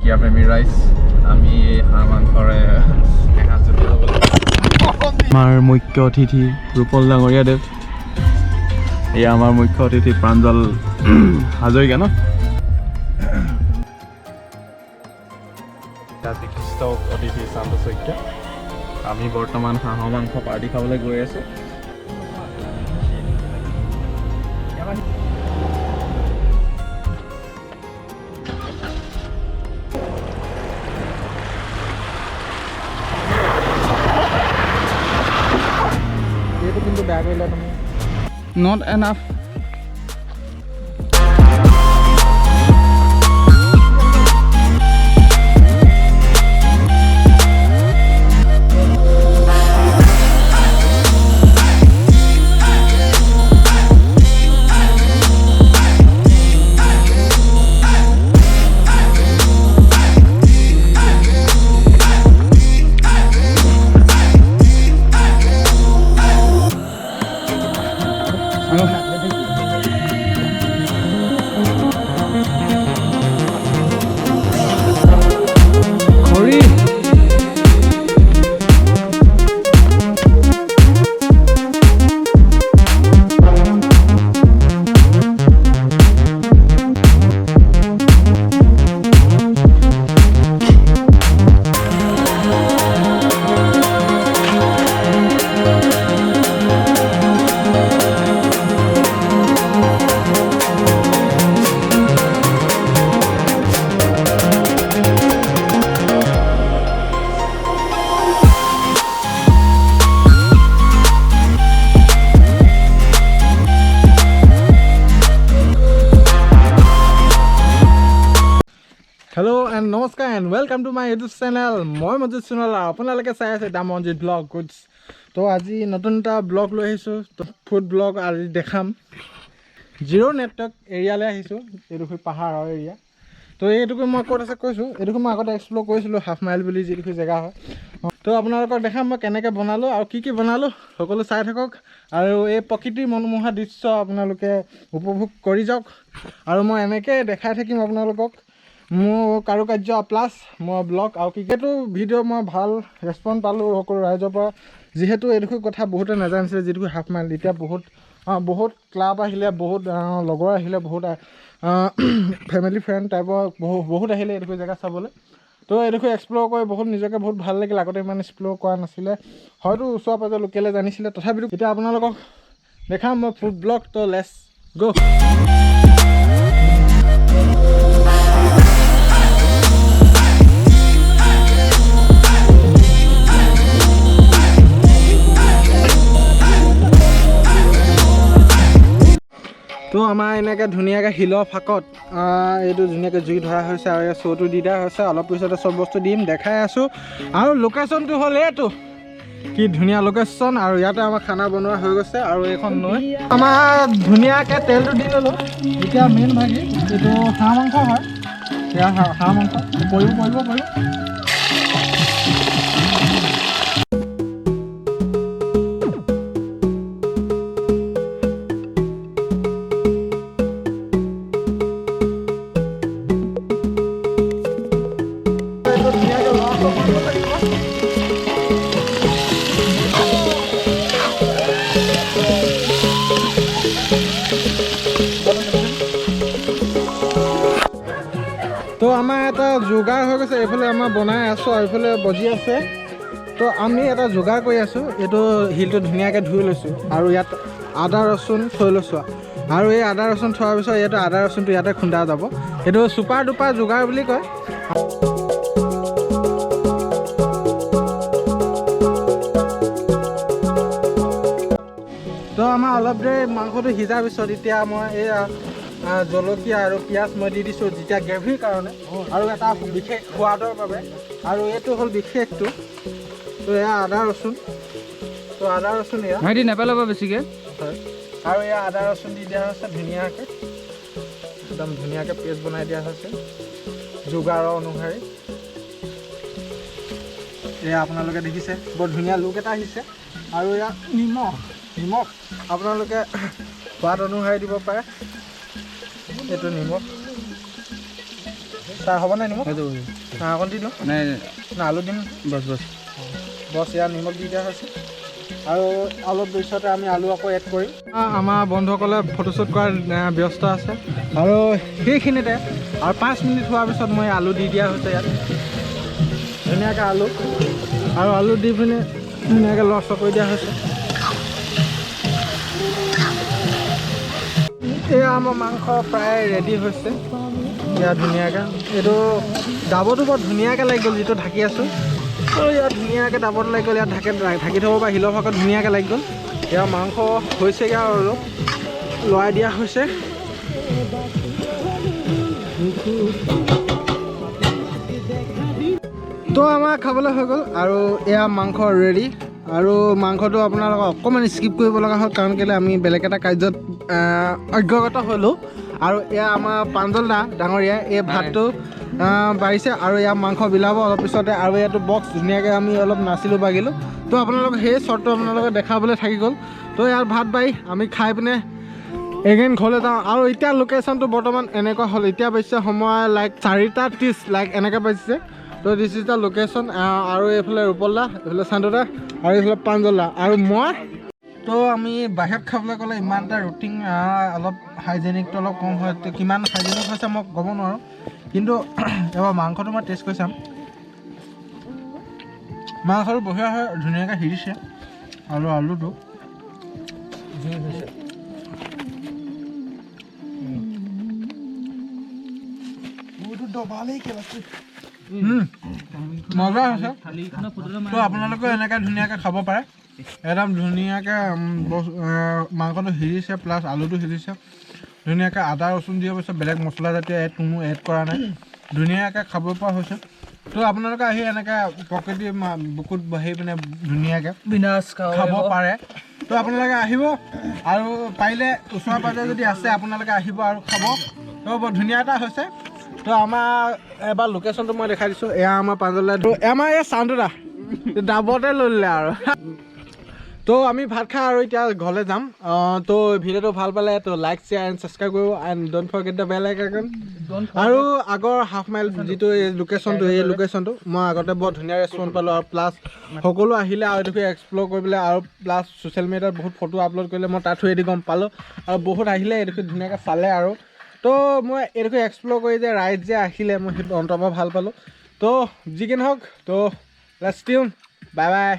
ঢেকীয়া প্ৰেমী ৰাইজ আমি হাঁহ মাংসৰে এসাঁজ জুতি ল'ব লাগিব। আমাৰ মুখ্য অতিথি ৰূপল ডাঙৰীয়া দেৱ, এয়া আমাৰ মুখ্য অতিথি প্ৰাঞ্জল হাজৰিকা ন। বিশিষ্ট অতিথি চান্দ শইকীয়া। আমি বৰ্তমান হাঁহৰ মাংস পাৰ্টি খাবলৈ গৈ আছোঁ। এইটো কিন্তু বেয়া কৰিলা তুমি। Not enough. হেল্ল' এণ্ড নমস্কাৰ and welcome to my YouTube channel. মই মঞ্জিত সোণোৱাল, আপোনালোকে চাই আছে দ্য মঞ্জিত ব্লগ গুডছ। তো আজি নতুন এটা ব্লগ লৈ আহিছোঁ, তো ফুড ব্লগ আজি দেখাম। জিৰ' নেটৱৰ্ক এৰিয়ালৈ আহিছোঁ, এইডোখৰ পাহাৰৰ এৰিয়া। তো এইডোখৰ মই ক'ত আছে কৈছোঁ, এইডোখৰ মই আগতে এক্সপ্ল'ৰ কৰিছিলোঁ, হাফ মাইল বুলি যিডোখৰ জেগা হয়। তো আপোনালোকক দেখাম মই কেনেকৈ বনালোঁ আৰু কি বনালোঁ, সকলো চাই থাকক আৰু এই প্ৰকৃতিৰ মনোমোহা দৃশ্য আপোনালোকে উপভোগ কৰি যাওক। আৰু মই এনেকৈ দেখাই থাকিম আপোনালোকক মোৰ কাৰুকাৰ্য প্লাছ মই ব্লগ আৰু ক্ৰিকেটো ভিডিঅ' মই ভাল ৰেচপন্স পালোঁ সকলো ৰাইজৰ পৰা। যিহেতু এইডোখৰ কথা বহুতে নাজানিছিলে, যিডোখৰ হাফ মাইল এতিয়া বহুত ক্লাব আহিলে, বহুত লগৰ আহিলে, বহুত ফেমিলি ফ্ৰেণ্ড টাইপৰ বহুত আহিলে এইডোখৰ জেগা চাবলৈ। তো এইডোখৰ এক্সপ্ল'ৰ কৰি বহুত নিজকে বহুত ভাল লাগিল। আগতে ইমান এক্সপ্ল'ৰ কৰা নাছিলে, হয়তো ওচৰ পাজৰ লোকেলে জানিছিলে, তথাপিতো এতিয়া আপোনালোকক দেখাম মই ফুড ব্লগ। তো লেটছ গ'। তো আমাৰ এনেকৈ ধুনীয়াকৈ শিলৰ ফাঁকত এইটো ধুনীয়াকৈ জুই ধৰা হৈছে আৰু এই শ্ব'টো দি দিয়া হৈছে। অলপ পিছতে চব বস্তু দিম, দেখাই আছোঁ। আৰু লোকেশ্যনটো হ'ল এইটো, কি ধুনীয়া লোকেশ্যন। আৰু ইয়াতে আমাৰ খানা বনোৱা হৈ গৈছে আৰু এইখন নৈ। আমাৰ ধুনীয়াকৈ তেলটো দি ল'লোঁ। এতিয়া মেইন ভাগি এইটো হাঁহ মাংস হয়, সেয়া হাঁহ মাংস পৰিব। তো আমাৰ এটা যোগাৰ হৈ গৈছে, এইফালে আমাৰ বনাই আছোঁ আৰু এইফালে বজি আছে। তো আমি এটা যোগাৰ কৰি আছোঁ, এইটো শিলটো ধুনীয়াকৈ ধুই লৈছোঁ আৰু ইয়াত আদা ৰচুন থৈ লৈছোঁ। আৰু এই আদা ৰচুন থোৱাৰ পিছত ইয়াতে আদা ৰচুনটো ইয়াতে খুন্দা যাব। এইটো চুপাৰ ডুপাৰ যোগাৰ বুলি কয়। তো আমাৰ অলপ দেৰি মাংসটো সিজাৰ পিছত এতিয়া মই এই জলকীয়া আৰু পিঁয়াজ মই দি দিছোঁ, যেতিয়া গ্ৰেভিৰ কাৰণে আৰু এটা বিশেষ সোৱাদৰ বাবে। আৰু এইটো হ'ল বিশেষটো, তো এয়া আদা ৰচুন। তো আদা ৰচুন এয়া ভাইটি নেপেলাব বেছিকৈ হয়। আৰু এয়া আদা ৰচুন দি দিয়া হৈছে ধুনীয়াকৈ, একদম ধুনীয়াকৈ পেষ্ট বনাই দিয়া হৈছে যোগাৰৰ অনুসাৰে। এয়া আপোনালোকে দেখিছে বৰ ধুনীয়া লুক এটা আহিছে। আৰু এয়া নিমখ আপোনালোকে সোৱাদ অনুসাৰে দিব পাৰে। এইটো নিমখ ছাৰ হ'বনে নিমখ অকণ দি দিওঁ নাই না আলু দিম বছ ইয়াৰ নিমখ দি দিয়া হৈছে আৰু অলপ পিছতে আমি আলু আকৌ এড কৰিম আমাৰ বন্ধুসকলে ফটোশ্বুট কৰাৰ ব্যস্ত আছে আৰু সেইখিনিতে আৰু 5 মিনিট হোৱাৰ পিছত মই আলু দি দিয়া হৈছে ইয়াত ধুনীয়াকৈ আলু আৰু আলু দি পিনে ধুনীয়াকৈ লৰচৰ কৰি দিয়া হৈছে এয়া আমাৰ মাংস প্ৰায় ৰেডি হৈছে ইয়াত ধুনীয়াকৈ এইটো দাবটো বৰ ধুনীয়াকৈ লাগি গ'ল যিটো ঢাকি আছোঁ আৰু ইয়াত ধুনীয়াকৈ দাবত লাগি গ'ল ইয়াত ঢাকি থ'ব পৰা শিলৰ ভাগত ধুনীয়াকৈ লাগি গ'ল ইয়াৰ মাংস হৈছেগৈ আৰু লৰাই দিয়া হৈছে তো আমাৰ খাবলৈ হৈ গ'ল আৰু এয়া মাংস ৰেডি আৰু মাংসটো আপোনালোকক অকণমান স্কিপ কৰিব লগা হ'ল কাৰণ কেলৈ আমি বেলেগ এটা কাৰ্যত অগ্ৰগত হ'লোঁ আৰু এয়া আমাৰ প্ৰাঞ্জল দা ডাঙৰীয়া এই ভাতটো বাঢ়িছে আৰু ইয়াৰ মাংস বিলাব অলপ পিছতে আৰু ইয়াতো বক্স ধুনীয়াকৈ আমি অলপ নাচিলোঁ বাগিলোঁ তো আপোনালোকক সেই শ্বৰ্টটো আপোনালোকে দেখাবলৈ থাকি গ'ল তো ইয়াৰ ভাত বাঢ়ি আমি খাই পিনে এগেইন ঘৰলৈ যাওঁ আৰু এতিয়া লোকেশ্যনটো বৰ্তমান এনেকুৱা হ'ল এতিয়া পাইছে সময় লাইক 4:30 লাইক এনেকৈ পাইছে তো দিছ ইজ দ্য লোকেশ্যন আৰু এইফালে ৰূপলদা এইফালে চান্দদা আৰু এইফালে প্ৰাঞ্জলদা আৰু মই তো আমি বাহিৰত খাবলৈ গ'লে ইমান এটা ৰুটিন অলপ হাইজেনিকটো অলপ কম হয় কিমান হাইজেনিক হৈছে মই ক'ব নোৱাৰোঁ কিন্তু এবাৰ মাংসটো মই টেষ্ট কৰি চাম মাংসটো বঢ়িয়া হয় ধুনীয়াকৈ সিজিছে আৰু আলুটো মজা হৈছে তো আপোনালোকে এনেকৈ ধুনীয়াকৈ খাব পাৰে একদম ধুনীয়াকৈ মাংসটো সিজিছে প্লাছ আলুটো সিজিছে ধুনীয়াকৈ আদা ৰচুন দিয়া হৈছে বেলেগ মছলা জাতীয় কোনো এড কৰা নাই ধুনীয়াকৈ খাব পৰা হৈছে তো আপোনালোকে আহি এনেকৈ প্ৰকৃতিৰ বুকুত বহি পিনে ধুনীয়াকৈ বিনাশ খাব পাৰে তো আপোনালোকে আহিব আৰু পাৰিলে ওচৰে পাজৰে যদি আছে আপোনালোকে আহিব আৰু খাব তো বৰ ধুনীয়া এটা হৈছে তো আমাৰ এবাৰ লোকেশ্যনটো মই দেখাই দিছোঁ এয়া আমাৰ প্ৰাঞ্জলদা আমাৰ এই চান্দদা ডাবতে লৈ ল'লে আৰু তো আমি ভাত খাই আৰু এতিয়া ঘৰলৈ যাম তো ভিডিঅ'টো ভাল পালে তো লাইক শ্বেয়াৰ এণ্ড ছাবস্ক্ৰাইব কৰিব and don't forget the bell icon আৰু আগৰ হাফ মাইল যিটো এই লোকেশ্যনটো মই আগতে বৰ ধুনীয়া ৰেচপঞ্চ পালোঁ আৰু প্লাছ সকলো আহিলে আৰু এইটো এক্সপ্ল'ৰ কৰিবলৈ আৰু প্লাছ ছ'চিয়েল মিডিয়াত বহুত ফটো আপলোড কৰিলে মই তাত থৈ গম পালোঁ আৰু বহুত আহিলে এইডোখৰ ধুনীয়াকৈ চালে আৰু তো মই এইডোখৰ এক্সপ্ল'ৰ কৰি যে ৰাইড যে আহিলে মই সেইটো অন্তৰৰ পৰা ভাল পালোঁ তো যি কি নহওক তো লেটছ টিউন বাই বাই